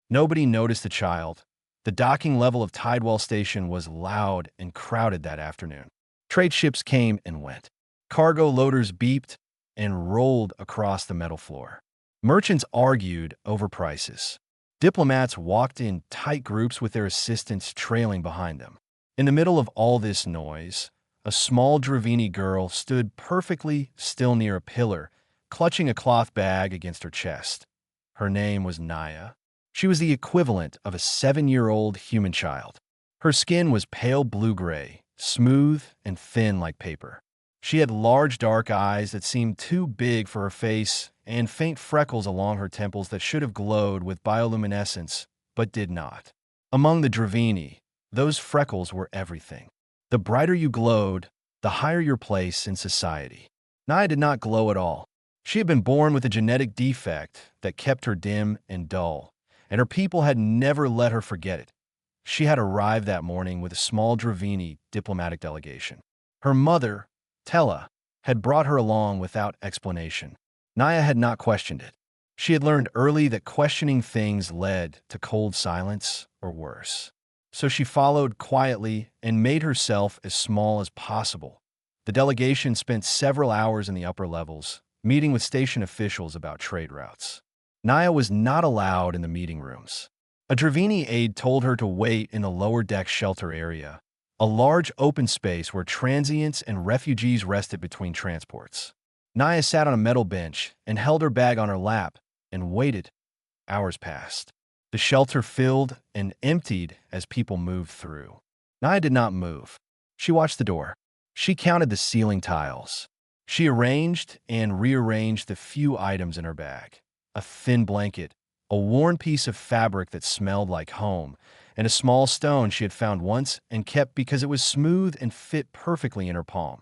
Nobody noticed the child. The docking level of Tidewell Station was loud and crowded that afternoon. Trade ships came and went. Cargo loaders beeped and rolled across the metal floor. Merchants argued over prices. Diplomats walked in tight groups with their assistants trailing behind them. In the middle of all this noise, a small Dravini girl stood perfectly still near a pillar, clutching a cloth bag against her chest. Her name was Naya. She was the equivalent of a 7-year-old human child. Her skin was pale blue-gray, smooth and thin like paper. She had large dark eyes that seemed too big for her face and faint freckles along her temples that should have glowed with bioluminescence, but did not. Among the Dravini, those freckles were everything. The brighter you glowed, the higher your place in society. Naya did not glow at all. She had been born with a genetic defect that kept her dim and dull, and her people had never let her forget it. She had arrived that morning with a small Dravini diplomatic delegation. Her mother, Tella, had brought her along without explanation. Naya had not questioned it. She had learned early that questioning things led to cold silence or worse. So she followed quietly and made herself as small as possible. The delegation spent several hours in the upper levels, meeting with station officials about trade routes. Naya was not allowed in the meeting rooms. A Dravini aide told her to wait in the lower deck shelter area, a large open space where transients and refugees rested between transports. Naya sat on a metal bench and held her bag on her lap and waited. Hours passed. The shelter filled and emptied as people moved through. Naya did not move. She watched the door. She counted the ceiling tiles. She arranged and rearranged the few items in her bag. A thin blanket, a worn piece of fabric that smelled like home, and a small stone she had found once and kept because it was smooth and fit perfectly in her palm.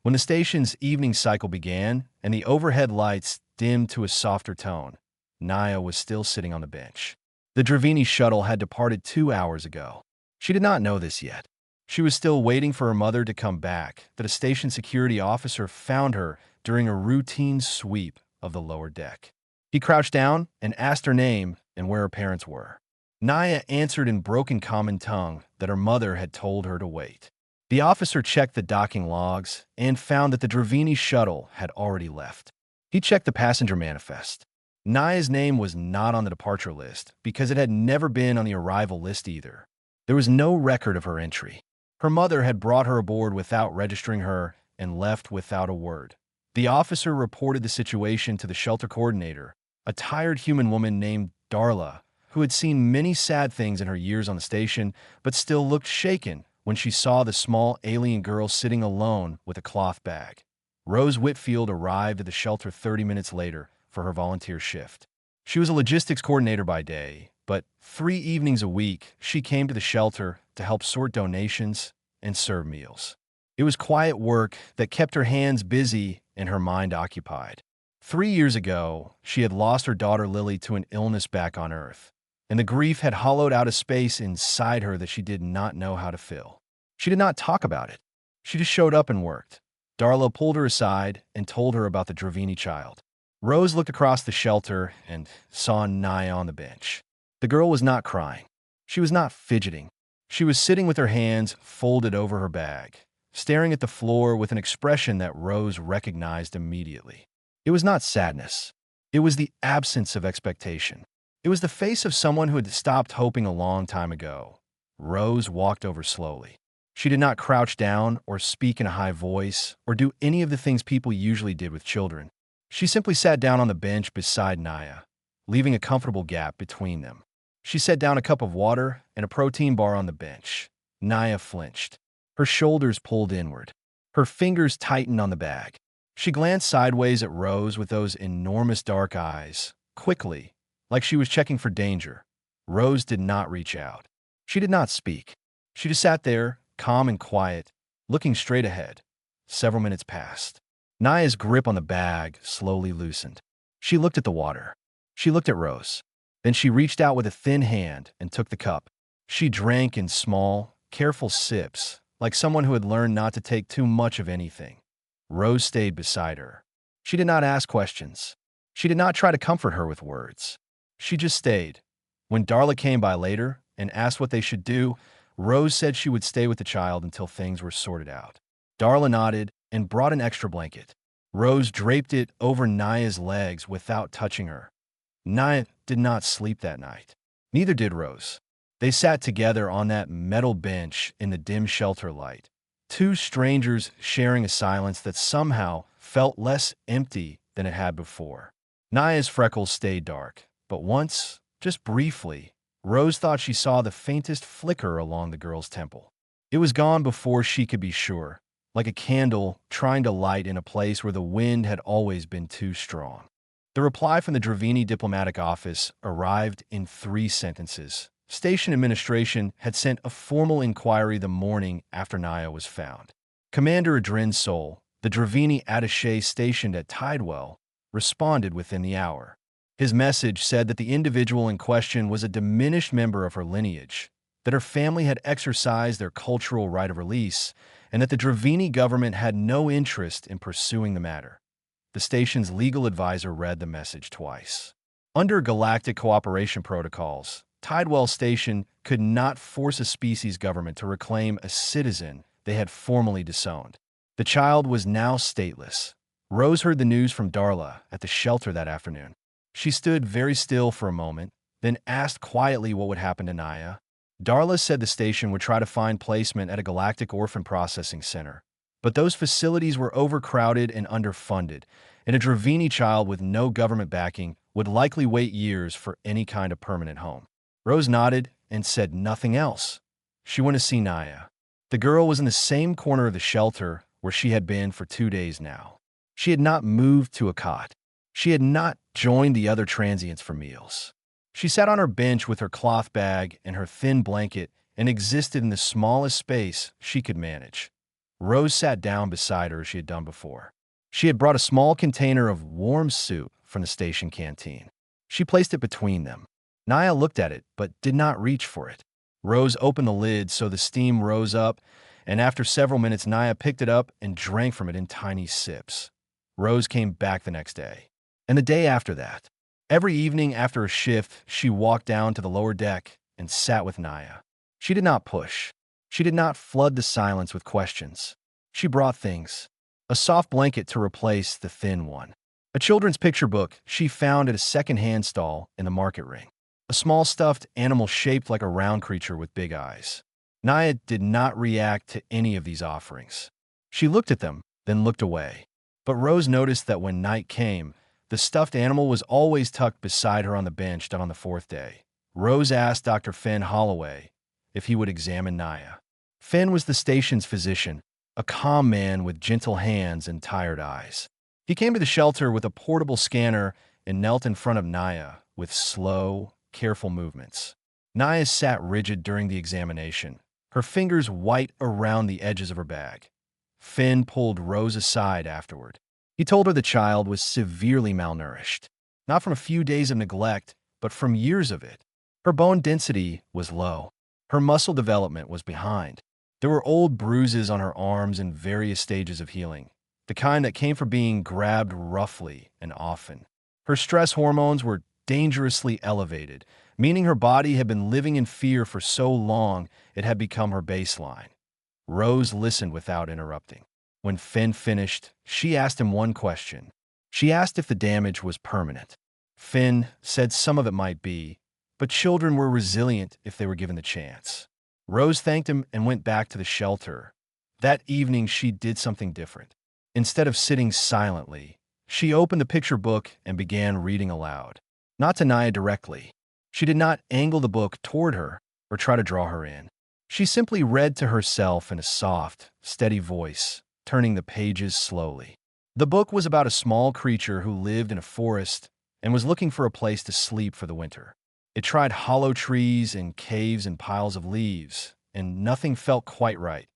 When the station's evening cycle began and the overhead lights dimmed to a softer tone, Naya was still sitting on the bench. The Dravini shuttle had departed 2 hours ago. She did not know this yet. She was still waiting for her mother to come back, that a station security officer found her during a routine sweep of the lower deck. He crouched down and asked her name and where her parents were. Naya answered in broken common tongue that her mother had told her to wait. The officer checked the docking logs and found that the Dravini shuttle had already left. He checked the passenger manifest. Naya's name was not on the departure list because it had never been on the arrival list either. There was no record of her entry. Her mother had brought her aboard without registering her and left without a word. The officer reported the situation to the shelter coordinator, a tired human woman named Darla, who had seen many sad things in her years on the station, but still looked shaken when she saw the small alien girl sitting alone with a cloth bag. Rose Whitfield arrived at the shelter 30 minutes later for her volunteer shift. She was a logistics coordinator by day, but 3 evenings a week she came to the shelter to help sort donations and serve meals. It was quiet work that kept her hands busy and her mind occupied. 3 years ago, she had lost her daughter Lily to an illness back on Earth, and the grief had hollowed out a space inside her that she did not know how to fill. She did not talk about it. She just showed up and worked. Darla pulled her aside and told her about the Dravini child. Rose looked across the shelter and saw Naya on the bench. The girl was not crying. She was not fidgeting. She was sitting with her hands folded over her bag, staring at the floor with an expression that Rose recognized immediately. It was not sadness. It was the absence of expectation. It was the face of someone who had stopped hoping a long time ago. Rose walked over slowly. She did not crouch down or speak in a high voice or do any of the things people usually did with children. She simply sat down on the bench beside Naya, leaving a comfortable gap between them. She set down a cup of water and a protein bar on the bench. Naya flinched. Her shoulders pulled inward. Her fingers tightened on the bag. She glanced sideways at Rose with those enormous dark eyes, quickly, like she was checking for danger. Rose did not reach out. She did not speak. She just sat there, calm and quiet, looking straight ahead. Several minutes passed. Naya's grip on the bag slowly loosened. She looked at the water. She looked at Rose. Then she reached out with a thin hand and took the cup. She drank in small, careful sips, like someone who had learned not to take too much of anything. Rose stayed beside her. She did not ask questions. She did not try to comfort her with words. She just stayed, When Darla came by later and asked what they should do, Rose said she would stay with the child until things were sorted out. Darla nodded and brought an extra blanket. Rose draped it over Naya's legs without touching her. Naya did not sleep that night. Neither did Rose. They sat together on that metal bench in the dim shelter light, two strangers sharing a silence that somehow felt less empty than it had before. Naya's freckles stayed dark, but once, just briefly, Rose thought she saw the faintest flicker along the girl's temple. It was gone before she could be sure, like a candle trying to light in a place where the wind had always been too strong. The reply from the Dravini diplomatic office arrived in 3 sentences. Station administration had sent a formal inquiry the morning after Naya was found. Commander Adrin Sol, the Dravini attaché stationed at Tidewell, responded within the hour. His message said that the individual in question was a diminished member of her lineage, that her family had exercised their cultural right of release, and that the Dravini government had no interest in pursuing the matter. The station's legal advisor read the message twice. Under galactic cooperation protocols, Tidewell Station could not force a species government to reclaim a citizen they had formally disowned. The child was now stateless. Rose heard the news from Darla at the shelter that afternoon. She stood very still for a moment, then asked quietly what would happen to Naya. Darla said the station would try to find placement at a galactic orphan processing center. But those facilities were overcrowded and underfunded, and a Dravini child with no government backing would likely wait years for any kind of permanent home. Rose nodded and said nothing else. She went to see Naya. The girl was in the same corner of the shelter where she had been for 2 days now. She had not moved to a cot. She had not joined the other transients for meals. She sat on her bench with her cloth bag and her thin blanket and existed in the smallest space she could manage. Rose sat down beside her as she had done before. She had brought a small container of warm soup from the station canteen. She placed it between them. Naya looked at it, but did not reach for it. Rose opened the lid so the steam rose up, and after several minutes, Naya picked it up and drank from it in tiny sips. Rose came back the next day, and the day after that. Every evening after a shift, she walked down to the lower deck and sat with Naya. She did not push. She did not flood the silence with questions. She brought things. A soft blanket to replace the thin one. A children's picture book she found at a second-hand stall in the market ring. A small stuffed animal shaped like a round creature with big eyes. Naya did not react to any of these offerings. She looked at them, then looked away. But Rose noticed that when night came, the stuffed animal was always tucked beside her on the bench done on the 4th day. Rose asked Dr. Finn Holloway if he would examine Naya. Finn was the station's physician, a calm man with gentle hands and tired eyes. He came to the shelter with a portable scanner and knelt in front of Naya with slow, careful movements. Naya sat rigid during the examination, her fingers white around the edges of her bag. Finn pulled Rose aside afterward. He told her the child was severely malnourished, not from a few days of neglect, but from years of it. Her bone density was low. Her muscle development was behind. There were old bruises on her arms in various stages of healing, the kind that came from being grabbed roughly and often. Her stress hormones were dangerously elevated, meaning her body had been living in fear for so long it had become her baseline. Rose listened without interrupting. When Finn finished, she asked him one question. She asked if the damage was permanent. Finn said some of it might be, but children were resilient if they were given the chance. Rose thanked him and went back to the shelter. That evening, she did something different. Instead of sitting silently, she opened the picture book and began reading aloud. Not to Naya directly. She did not angle the book toward her or try to draw her in. She simply read to herself in a soft, steady voice, turning the pages slowly. The book was about a small creature who lived in a forest and was looking for a place to sleep for the winter. It tried hollow trees and caves and piles of leaves, and nothing felt quite right.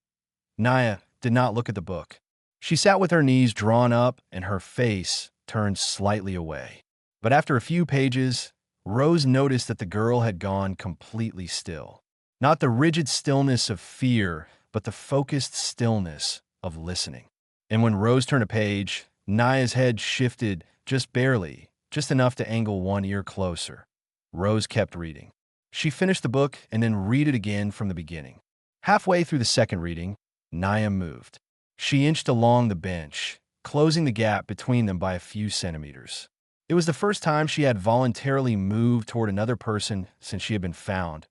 Naya did not look at the book. She sat with her knees drawn up and her face turned slightly away. But after a few pages, Rose noticed that the girl had gone completely still. Not the rigid stillness of fear, but the focused stillness of listening. And when Rose turned a page, Naya's head shifted just barely, just enough to angle one ear closer. Rose kept reading. She finished the book and then read it again from the beginning. Halfway through the second reading, Naya moved. She inched along the bench, closing the gap between them by a few centimeters. It was the first time she had voluntarily moved toward another person since she had been found.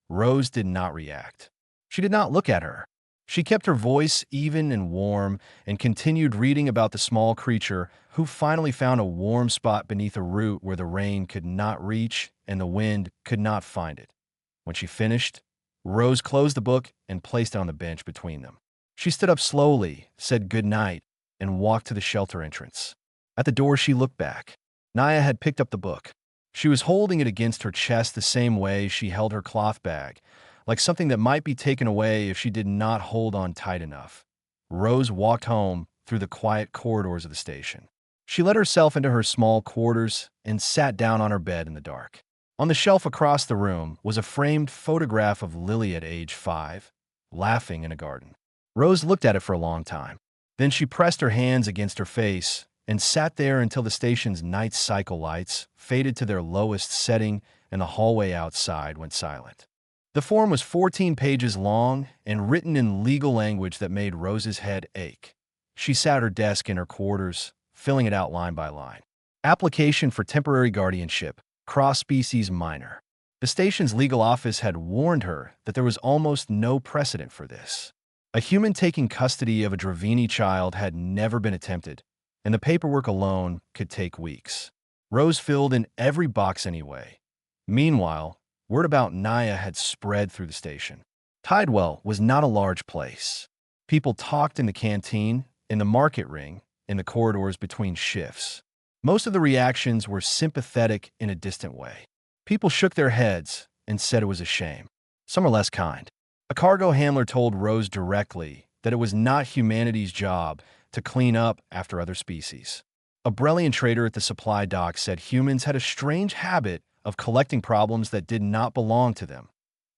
Rose did not react. She did not look at her. She kept her voice even and warm and continued reading about the small creature who finally found a warm spot beneath a root where the rain could not reach and the wind could not find it. When she finished, Rose closed the book and placed it on the bench between them. She stood up slowly, said good night, and walked to the shelter entrance. At the door, she looked back. Naya had picked up the book. She was holding it against her chest the same way she held her cloth bag, like something that might be taken away if she did not hold on tight enough. Rose walked home through the quiet corridors of the station. She let herself into her small quarters and sat down on her bed in the dark. On the shelf across the room was a framed photograph of Lily at age 5, laughing in a garden. Rose looked at it for a long time. Then she pressed her hands against her face and sat there until the station's night cycle lights faded to their lowest setting and the hallway outside went silent. The form was 14 pages long and written in legal language that made Rose's head ache. She sat at her desk in her quarters, filling it out line by line. Application for temporary guardianship, cross-species minor. The station's legal office had warned her that there was almost no precedent for this. A human taking custody of a Dravini child had never been attempted, and the paperwork alone could take weeks. Rose filled in every box anyway. Meanwhile, word about Naya had spread through the station. Tidewell was not a large place. People talked in the canteen, in the market ring, in the corridors between shifts. Most of the reactions were sympathetic in a distant way. People shook their heads and said it was a shame. Some were less kind. A cargo handler told Rose directly that it was not humanity's job to clean up after other species. A Brellian trader at the supply dock said humans had a strange habit of collecting problems that did not belong to them.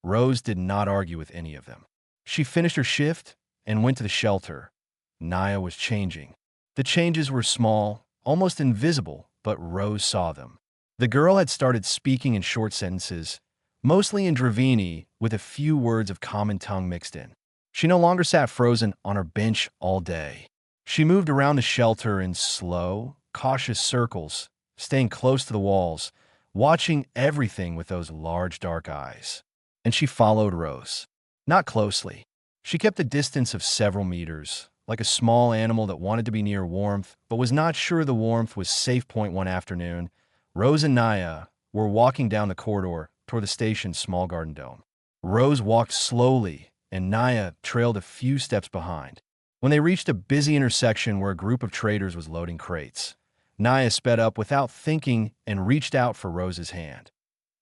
Rose did not argue with any of them. She finished her shift and went to the shelter. Naya was changing. The changes were small, almost invisible, but Rose saw them. The girl had started speaking in short sentences, mostly in Dravini, with a few words of common tongue mixed in. She no longer sat frozen on her bench all day. She moved around the shelter in slow, cautious circles, staying close to the walls, watching everything with those large dark eyes. And she followed Rose. Not closely. She kept a distance of several meters, like a small animal that wanted to be near warmth, but was not sure the warmth was safe point one afternoon. Rose and Naya were walking down the corridor toward the station's small garden dome. Rose walked slowly, and Naya trailed a few steps behind. When they reached a busy intersection where a group of traders was loading crates, Naya sped up without thinking and reached out for Rose's hand.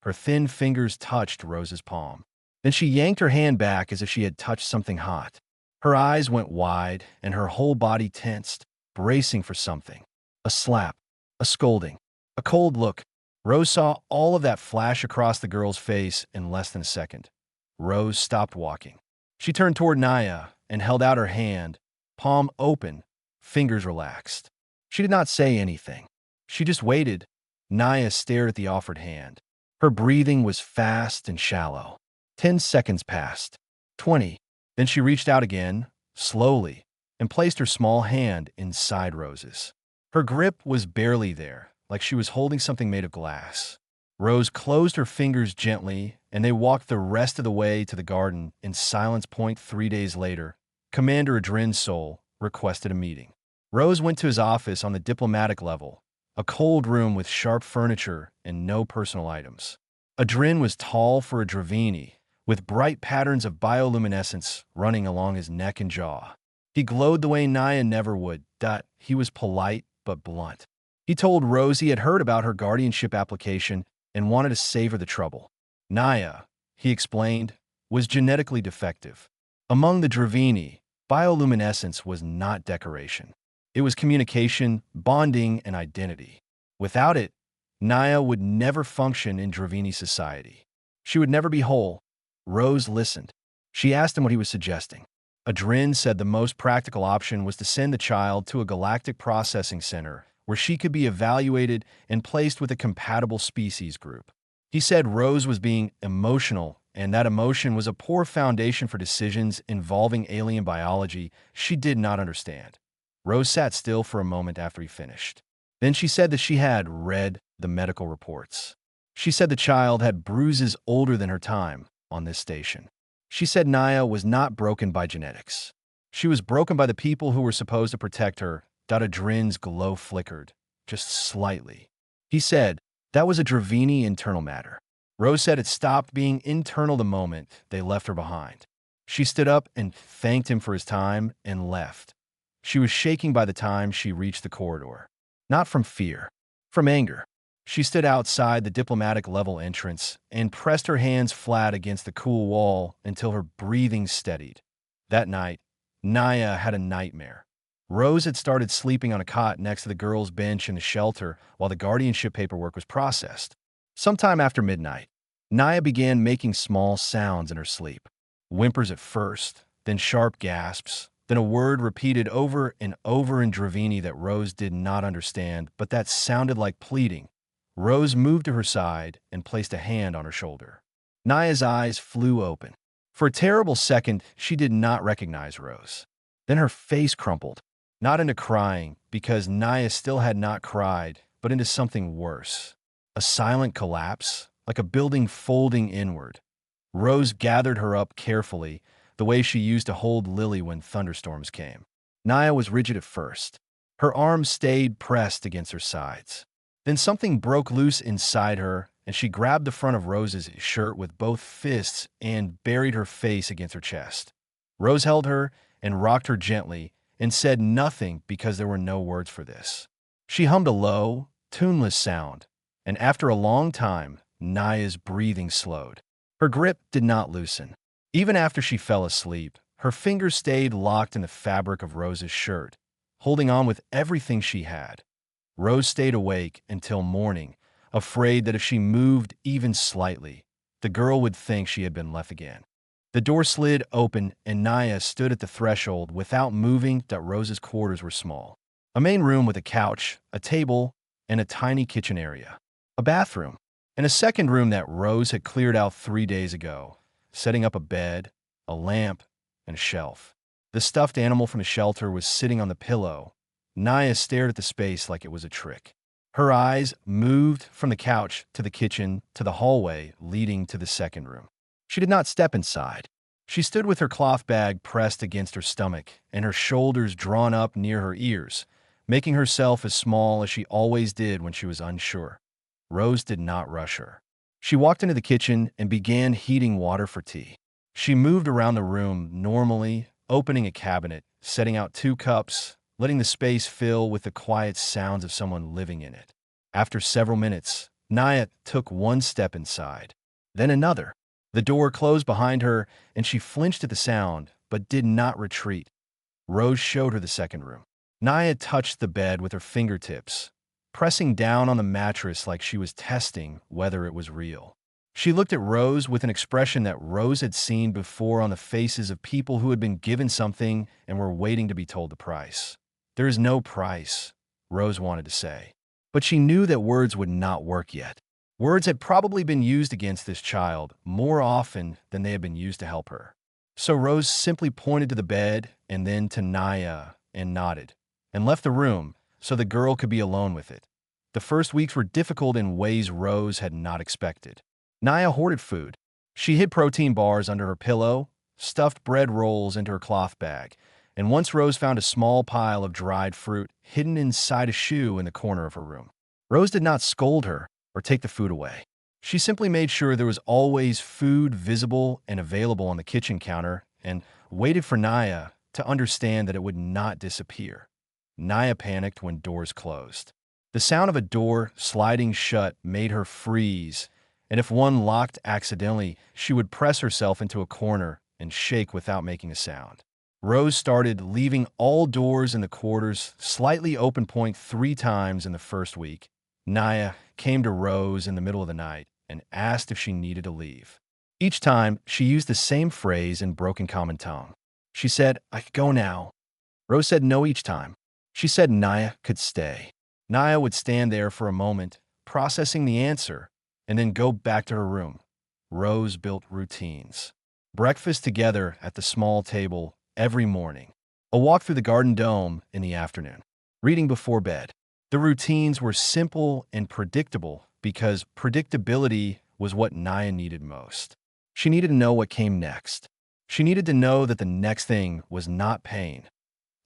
Her thin fingers touched Rose's palm. Then she yanked her hand back as if she had touched something hot. Her eyes went wide, and her whole body tensed, bracing for something. A slap, a scolding, a cold look. Rose saw all of that flash across the girl's face in less than a second. Rose stopped walking. She turned toward Naya and held out her hand, palm open, fingers relaxed. She did not say anything. She just waited. Naya stared at the offered hand. Her breathing was fast and shallow. 10 seconds passed. 20. Then she reached out again, slowly, and placed her small hand inside Rose's. Her grip was barely there, like she was holding something made of glass. Rose closed her fingers gently, and they walked the rest of the way to the garden in silence. 3 days later, Commander Adrin's soul requested a meeting. Rose went to his office on the diplomatic level, a cold room with sharp furniture and no personal items. Adrin was tall for a Dravini, with bright patterns of bioluminescence running along his neck and jaw. He glowed the way Naya never would. He was polite but blunt. He told Rose he had heard about her guardianship application and wanted to save her the trouble. Naya, he explained, was genetically defective. Among the Dravini, bioluminescence was not decoration. It was communication, bonding, and identity. Without it, Naya would never function in Dravini society. She would never be whole. Rose listened. She asked him what he was suggesting. Adrin said the most practical option was to send the child to a galactic processing center where she could be evaluated and placed with a compatible species group. He said Rose was being emotional, and that emotion was a poor foundation for decisions involving alien biology she did not understand. Rose sat still for a moment after he finished. Then she said that she had read the medical reports. She said the child had bruises older than her time on this station. She said Naya was not broken by genetics. She was broken by the people who were supposed to protect her. Drin's glow flickered, just slightly. He said, that was a Dravini internal matter. Rose said it stopped being internal the moment they left her behind. She stood up and thanked him for his time and left. She was shaking by the time she reached the corridor. Not from fear, from anger. She stood outside the diplomatic level entrance and pressed her hands flat against the cool wall until her breathing steadied. That night, Naya had a nightmare. Rose had started sleeping on a cot next to the girls' bench in the shelter while the guardianship paperwork was processed. Sometime after midnight, Naya began making small sounds in her sleep. Whimpers at first, then sharp gasps, then a word repeated over and over in Dravini that Rose did not understand, but that sounded like pleading. Rose moved to her side and placed a hand on her shoulder. Naya's eyes flew open. For a terrible second, she did not recognize Rose. Then her face crumpled, not into crying, because Naya still had not cried, but into something worse. A silent collapse, like a building folding inward. Rose gathered her up carefully, the way she used to hold Lily when thunderstorms came. Naya was rigid at first. Her arms stayed pressed against her sides. Then something broke loose inside her, and she grabbed the front of Rose's shirt with both fists and buried her face against her chest. Rose held her and rocked her gently and said nothing because there were no words for this. She hummed a low, tuneless sound, and after a long time, Naya's breathing slowed. Her grip did not loosen. Even after she fell asleep, her fingers stayed locked in the fabric of Rose's shirt, holding on with everything she had. Rose stayed awake until morning, afraid that if she moved even slightly, the girl would think she had been left again. The door slid open and Naya stood at the threshold without moving. Rose's quarters were small. A main room with a couch, a table, and a tiny kitchen area. A bathroom, and a second room that Rose had cleared out 3 days ago, setting up a bed, a lamp, and a shelf. The stuffed animal from the shelter was sitting on the pillow. Naya stared at the space like it was a trick. Her eyes moved from the couch to the kitchen to the hallway leading to the second room. She did not step inside. She stood with her cloth bag pressed against her stomach and her shoulders drawn up near her ears, making herself as small as she always did when she was unsure. Rose did not rush her. She walked into the kitchen and began heating water for tea. She moved around the room normally, opening a cabinet, setting out 2 cups, letting the space fill with the quiet sounds of someone living in it. After several minutes, Naya took 1 step inside, then another. The door closed behind her, and she flinched at the sound, but did not retreat. Rose showed her the second room. Naya touched the bed with her fingertips, pressing down on the mattress like she was testing whether it was real. She looked at Rose with an expression that Rose had seen before on the faces of people who had been given something and were waiting to be told the price. There is no price, Rose wanted to say. But she knew that words would not work yet. Words had probably been used against this child more often than they had been used to help her. So Rose simply pointed to the bed and then to Naya and nodded, and left the room so the girl could be alone with it. The first weeks were difficult in ways Rose had not expected. Naya hoarded food. She hid protein bars under her pillow, stuffed bread rolls into her cloth bag, and once Rose found a small pile of dried fruit hidden inside a shoe in the corner of her room. Rose did not scold her or take the food away. She simply made sure there was always food visible and available on the kitchen counter and waited for Naya to understand that it would not disappear. Naya panicked when doors closed. The sound of a door sliding shut made her freeze, and if one locked accidentally, she would press herself into a corner and shake without making a sound. Rose started leaving all doors in the quarters slightly open 3 times in the first week. Naya came to Rose in the middle of the night and asked if she needed to leave. Each time, she used the same phrase in broken common tongue. She said, "I could go now." Rose said no each time. She said Naya could stay. Naya would stand there for a moment, processing the answer, and then go back to her room. Rose built routines. Breakfast together at the small table every morning. A walk through the garden dome in the afternoon. Reading before bed. The routines were simple and predictable because predictability was what Naya needed most. She needed to know what came next. She needed to know that the next thing was not pain.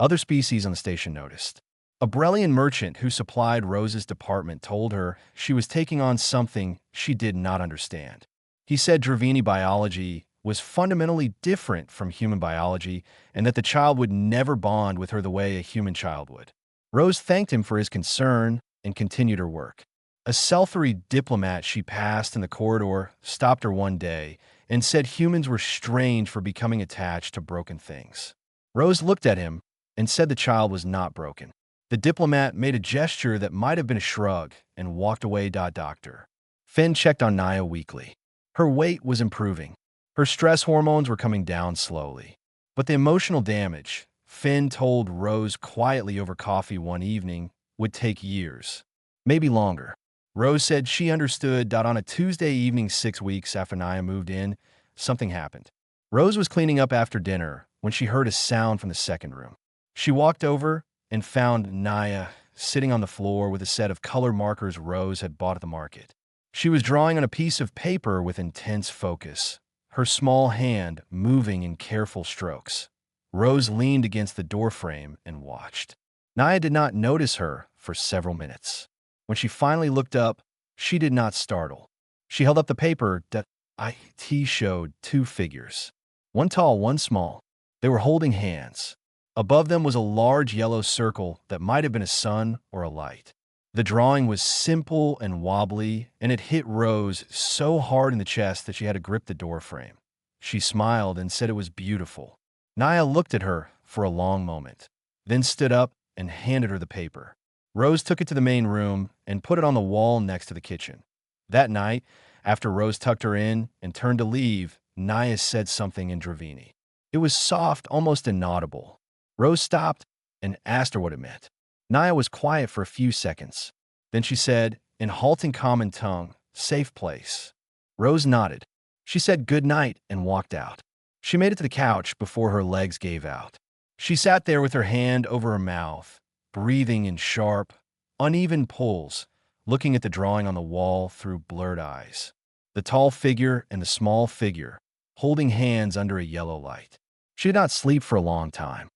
Other species on the station noticed. A Brellian merchant who supplied Rose's department told her she was taking on something she did not understand. He said Dravini biology was fundamentally different from human biology and that the child would never bond with her the way a human child would. Rose thanked him for his concern and continued her work. A Selthery diplomat she passed in the corridor stopped her one day and said humans were strange for becoming attached to broken things. Rose looked at him and said the child was not broken. The diplomat made a gesture that might have been a shrug and walked away. Doctor Finn checked on Naya weekly. Her weight was improving. Her stress hormones were coming down slowly. But the emotional damage, Finn told Rose quietly over coffee one evening, would take years, maybe longer. Rose said she understood. On a Tuesday evening 6 weeks after Naya moved in, something happened. Rose was cleaning up after dinner when she heard a sound from the second room. She walked over and found Naya sitting on the floor with a set of color markers Rose had bought at the market. She was drawing on a piece of paper with intense focus, her small hand moving in careful strokes. Rose leaned against the doorframe and watched. Naya did not notice her for several minutes. When she finally looked up, she did not startle. She held up the paper. It showed two figures, one tall, one small. They were holding hands. Above them was a large yellow circle that might have been a sun or a light. The drawing was simple and wobbly, and it hit Rose so hard in the chest that she had to grip the doorframe. She smiled and said it was beautiful. Naya looked at her for a long moment, then stood up and handed her the paper. Rose took it to the main room and put it on the wall next to the kitchen. That night, after Rose tucked her in and turned to leave, Naya said something in Dravini. It was soft, almost inaudible. Rose stopped and asked her what it meant. Naya was quiet for a few seconds. Then she said, in halting common tongue, "Safe place." Rose nodded. She said good night and walked out. She made it to the couch before her legs gave out. She sat there with her hand over her mouth, breathing in sharp, uneven pulls, looking at the drawing on the wall through blurred eyes. The tall figure and the small figure, holding hands under a yellow light. She did not sleep for a long time.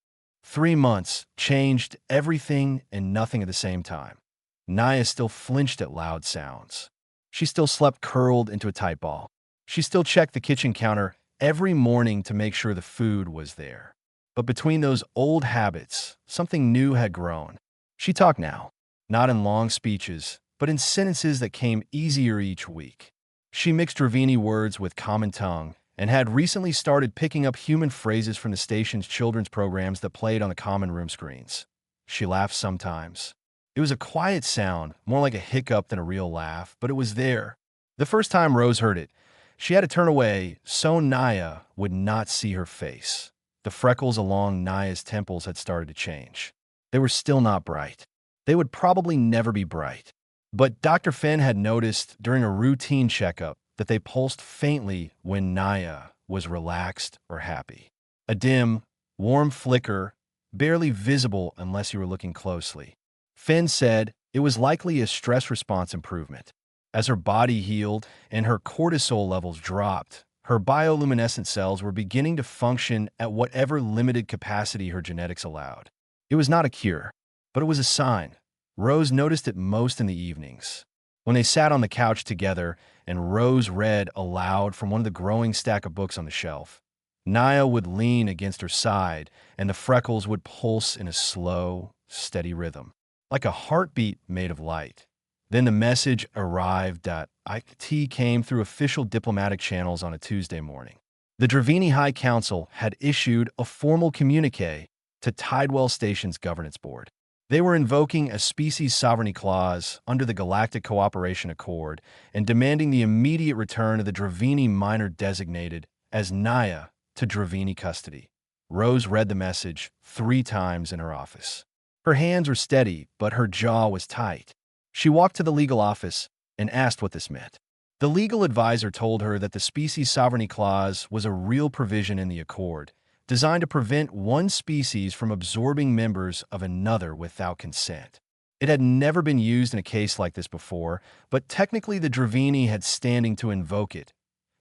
3 months changed everything and nothing at the same time. Naya still flinched at loud sounds. She still slept curled into a tight ball. She still checked the kitchen counter every morning to make sure the food was there. But between those old habits, something new had grown. She talked now, not in long speeches, but in sentences that came easier each week. She mixed Dravini words with common tongue and had recently started picking up human phrases from the station's children's programs that played on the common room screens. She laughed sometimes. It was a quiet sound, more like a hiccup than a real laugh, but it was there. The first time Rose heard it, she had to turn away so Naya would not see her face. The freckles along Naya's temples had started to change. They were still not bright. They would probably never be bright. But Dr. Finn had noticed during a routine checkup that they pulsed faintly when Naya was relaxed or happy. A dim, warm flicker, barely visible unless you were looking closely. Finn said it was likely a stress response improvement. As her body healed and her cortisol levels dropped, her bioluminescent cells were beginning to function at whatever limited capacity her genetics allowed. It was not a cure, but it was a sign. Rose noticed it most in the evenings. When they sat on the couch together and Rose read aloud from one of the growing stack of books on the shelf, Naya would lean against her side and the freckles would pulse in a slow, steady rhythm, like a heartbeat made of light. Then the message arrived. It came through official diplomatic channels on a Tuesday morning. The Dravini High Council had issued a formal communique to Tidewell Station's governance board. They were invoking a species sovereignty clause under the Galactic Cooperation Accord and demanding the immediate return of the Dravini minor designated as Naya to Dravini custody. Rose read the message 3 times in her office. Her hands were steady, but her jaw was tight. She walked to the legal office and asked what this meant. The legal advisor told her that the Species Sovereignty Clause was a real provision in the Accord, designed to prevent one species from absorbing members of another without consent. It had never been used in a case like this before, but technically the Dravini had standing to invoke it.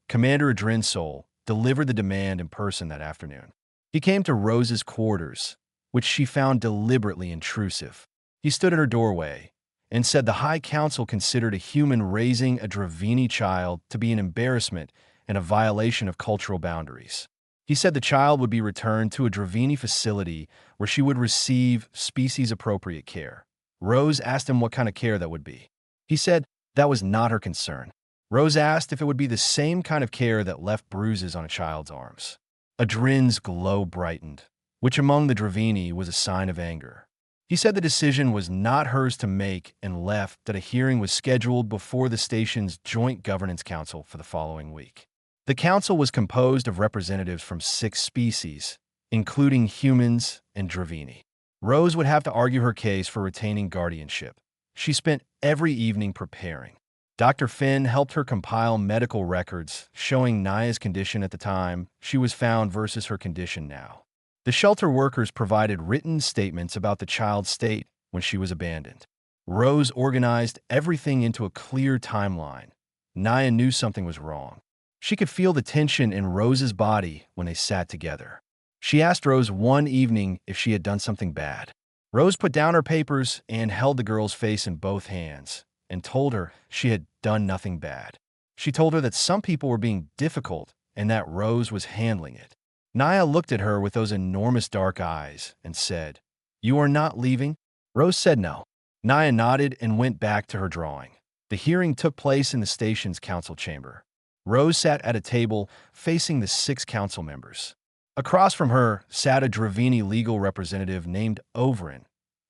Commander Adrinsol delivered the demand in person that afternoon. He came to Rose's quarters, which she found deliberately intrusive. He stood in her doorway and said the High Council considered a human raising a Dravini child to be an embarrassment and a violation of cultural boundaries. He said the child would be returned to a Dravini facility where she would receive species-appropriate care. Rose asked him what kind of care that would be. He said that was not her concern. Rose asked if it would be the same kind of care that left bruises on a child's arms. Adrin's glow brightened, which among the Dravini was a sign of anger. He said the decision was not hers to make and left that a hearing was scheduled before the station's Joint Governance Council for the following week. The council was composed of representatives from 6 species, including humans and Dravini. Rose would have to argue her case for retaining guardianship. She spent every evening preparing. Dr. Finn helped her compile medical records showing Naya's condition at the time she was found versus her condition now. The shelter workers provided written statements about the child's state when she was abandoned. Rose organized everything into a clear timeline. Naya knew something was wrong. She could feel the tension in Rose's body when they sat together. She asked Rose one evening if she had done something bad. Rose put down her papers and held the girl's face in both hands and told her she had done nothing bad. She told her that some people were being difficult and that Rose was handling it. Naya looked at her with those enormous dark eyes and said, "You are not leaving?" Rose said no. Naya nodded and went back to her drawing. The hearing took place in the station's council chamber. Rose sat at a table facing the 6 council members. Across from her sat a Dravini legal representative named Overin,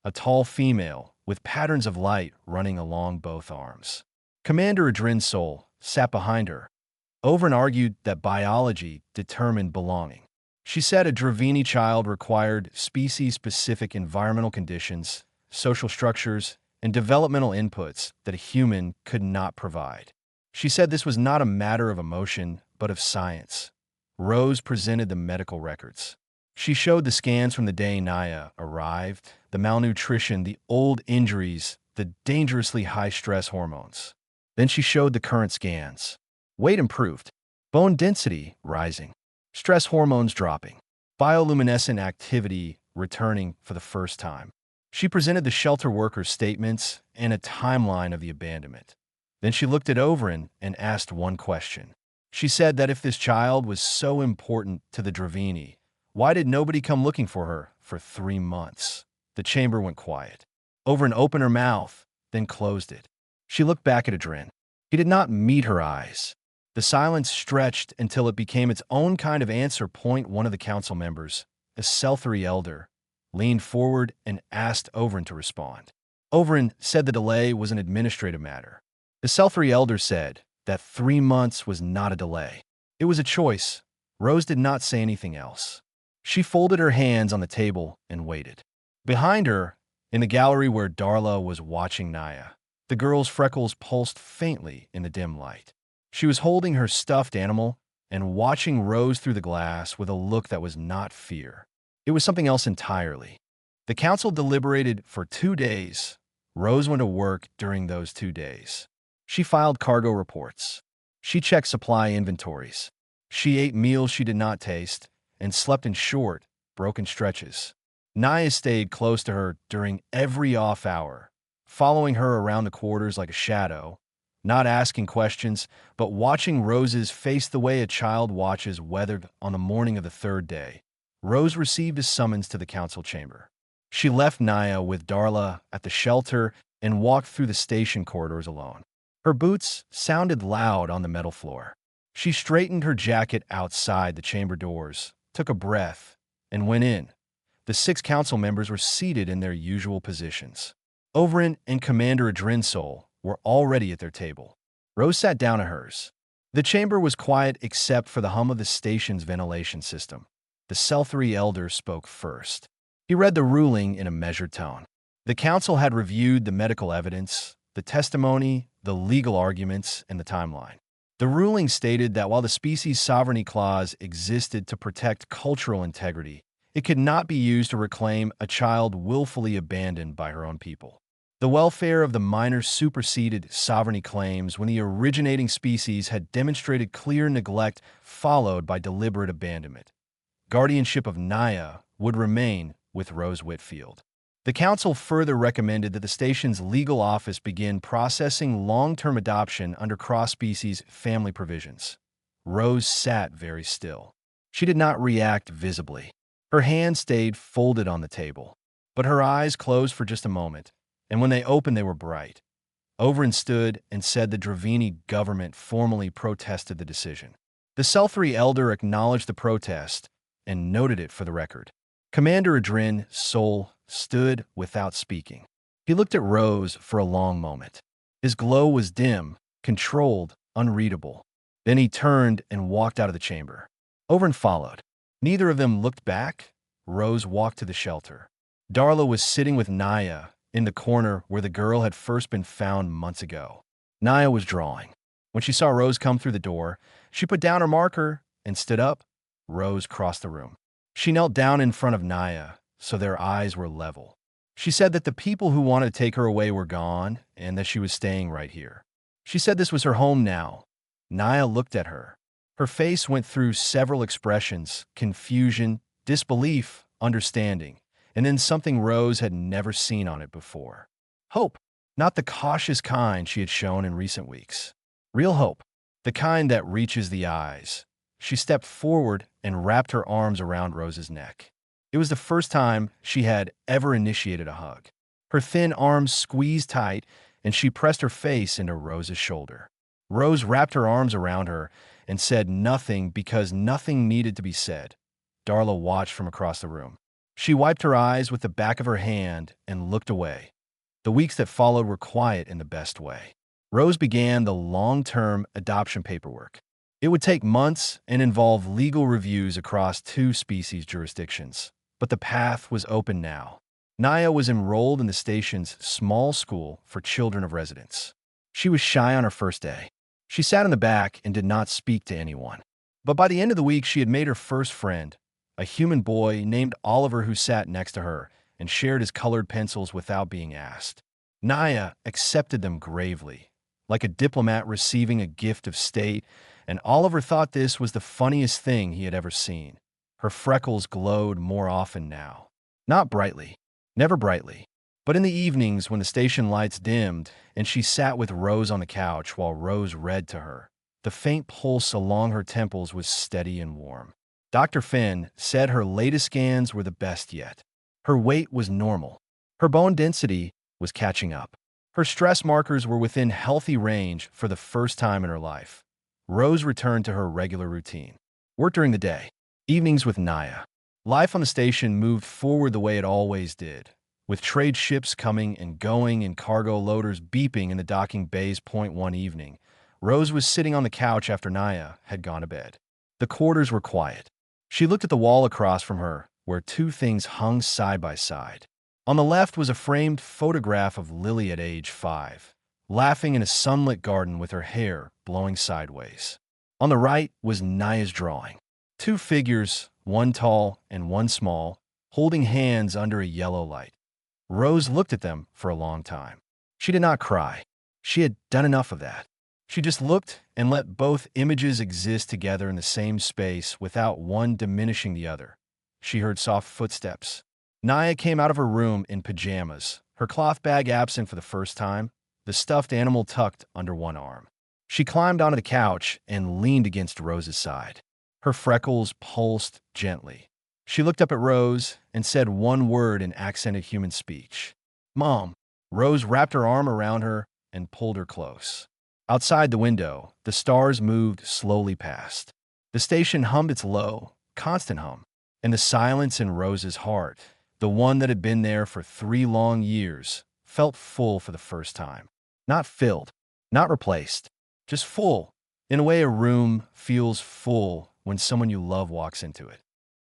a tall female with patterns of light running along both arms. Commander Adrinsol sat behind her. Overin argued that biology determined belonging. She said a Dravini child required species-specific environmental conditions, social structures, and developmental inputs that a human could not provide. She said this was not a matter of emotion, but of science. Rose presented the medical records. She showed the scans from the day Naya arrived, the malnutrition, the old injuries, the dangerously high-stress hormones. Then she showed the current scans. Weight improved, bone density rising, stress hormones dropping, bioluminescent activity returning for the first time. She presented the shelter workers' statements and a timeline of the abandonment. Then she looked at Overin and asked one question. She said that if this child was so important to the Dravini, why did nobody come looking for her for 3 months? The chamber went quiet. Overin opened her mouth, then closed it. She looked back at Adrin. He did not meet her eyes. The silence stretched until it became its own kind of answer. One of the council members, a Selthari elder, leaned forward and asked Overin to respond. Overin said the delay was an administrative matter. The Selthari elder said that 3 months was not a delay. It was a choice. Rose did not say anything else. She folded her hands on the table and waited. Behind her, in the gallery where Darla was watching Naya, the girl's freckles pulsed faintly in the dim light. She was holding her stuffed animal and watching Rose through the glass with a look that was not fear. It was something else entirely. The council deliberated for 2 days. Rose went to work during those 2 days. She filed cargo reports. She checked supply inventories. She ate meals she did not taste and slept in short, broken stretches. Naya stayed close to her during every off hour, following her around the quarters like a shadow, not asking questions, but watching Rose's face the way a child watches weather on the morning of the 3rd day. Rose received a summons to the council chamber. She left Naya with Darla at the shelter and walked through the station corridors alone. Her boots sounded loud on the metal floor. She straightened her jacket outside the chamber doors, took a breath, and went in. The 6 council members were seated in their usual positions. Overin and Commander Adrinsol were already at their table. Rose sat down at hers. The chamber was quiet except for the hum of the station's ventilation system. The Selthari elder spoke first. He read the ruling in a measured tone. The council had reviewed the medical evidence, the testimony, the legal arguments, and the timeline. The ruling stated that while the species sovereignty clause existed to protect cultural integrity, it could not be used to reclaim a child willfully abandoned by her own people. The welfare of the minor superseded sovereignty claims when the originating species had demonstrated clear neglect followed by deliberate abandonment. Guardianship of Naya would remain with Rose Whitfield. The council further recommended that the station's legal office begin processing long-term adoption under cross-species family provisions. Rose sat very still. She did not react visibly. Her hands stayed folded on the table, but her eyes closed for just a moment, and when they opened they were bright. Overin stood and said the Dravini government formally protested the decision. The Selthri elder acknowledged the protest and noted it for the record. Commander Adrin Sol stood without speaking. He looked at Rose for a long moment. His glow was dim, controlled, unreadable. Then he turned and walked out of the chamber. Overin followed. Neither of them looked back. Rose walked to the shelter. Darla was sitting with Naya in the corner where the girl had first been found months ago. Naya was drawing. When she saw Rose come through the door, she put down her marker and stood up. Rose crossed the room. She knelt down in front of Naya, so their eyes were level. She said that the people who wanted to take her away were gone and that she was staying right here. She said this was her home now. Naya looked at her. Her face went through several expressions: confusion, disbelief, understanding, and then something Rose had never seen on it before. Hope, not the cautious kind she had shown in recent weeks. Real hope, the kind that reaches the eyes. She stepped forward and wrapped her arms around Rose's neck. It was the first time she had ever initiated a hug. Her thin arms squeezed tight, and she pressed her face into Rose's shoulder. Rose wrapped her arms around her and said nothing because nothing needed to be said. Darla watched from across the room. She wiped her eyes with the back of her hand and looked away. The weeks that followed were quiet in the best way. Rose began the long-term adoption paperwork. It would take months and involve legal reviews across 2 species jurisdictions. But the path was open now. Naya was enrolled in the station's small school for children of residents. She was shy on her first day. She sat in the back and did not speak to anyone. But by the end of the week, she had made her first friend, a human boy named Oliver who sat next to her and shared his colored pencils without being asked. Naya accepted them gravely, like a diplomat receiving a gift of state, and Oliver thought this was the funniest thing he had ever seen. Her freckles glowed more often now. Not brightly, never brightly, but in the evenings when the station lights dimmed and she sat with Rose on the couch while Rose read to her. The faint pulse along her temples was steady and warm. Dr. Finn said her latest scans were the best yet. Her weight was normal. Her bone density was catching up. Her stress markers were within healthy range for the first time in her life. Rose returned to her regular routine. Work during the day. Evenings with Naya. Life on the station moved forward the way it always did, with trade ships coming and going and cargo loaders beeping in the docking bays. One evening, Rose was sitting on the couch after Naya had gone to bed. The quarters were quiet. She looked at the wall across from her, where 2 things hung side by side. On the left was a framed photograph of Lily at age 5, laughing in a sunlit garden with her hair blowing sideways. On the right was Naya's drawing. 2 figures, one tall and one small, holding hands under a yellow light. Rose looked at them for a long time. She did not cry. She had done enough of that. She just looked and let both images exist together in the same space without one diminishing the other. She heard soft footsteps. Naya came out of her room in pajamas, her cloth bag absent for the first time, the stuffed animal tucked under one arm. She climbed onto the couch and leaned against Rose's side. Her freckles pulsed gently. She looked up at Rose and said one word in accented human speech. "Mom." Rose wrapped her arm around her and pulled her close. Outside the window, the stars moved slowly past. The station hummed its low, constant hum, and the silence in Rose's heart, the one that had been there for 3 long years, felt full for the first time. Not filled, not replaced, just full, in a way a room feels full when someone you love walks into it.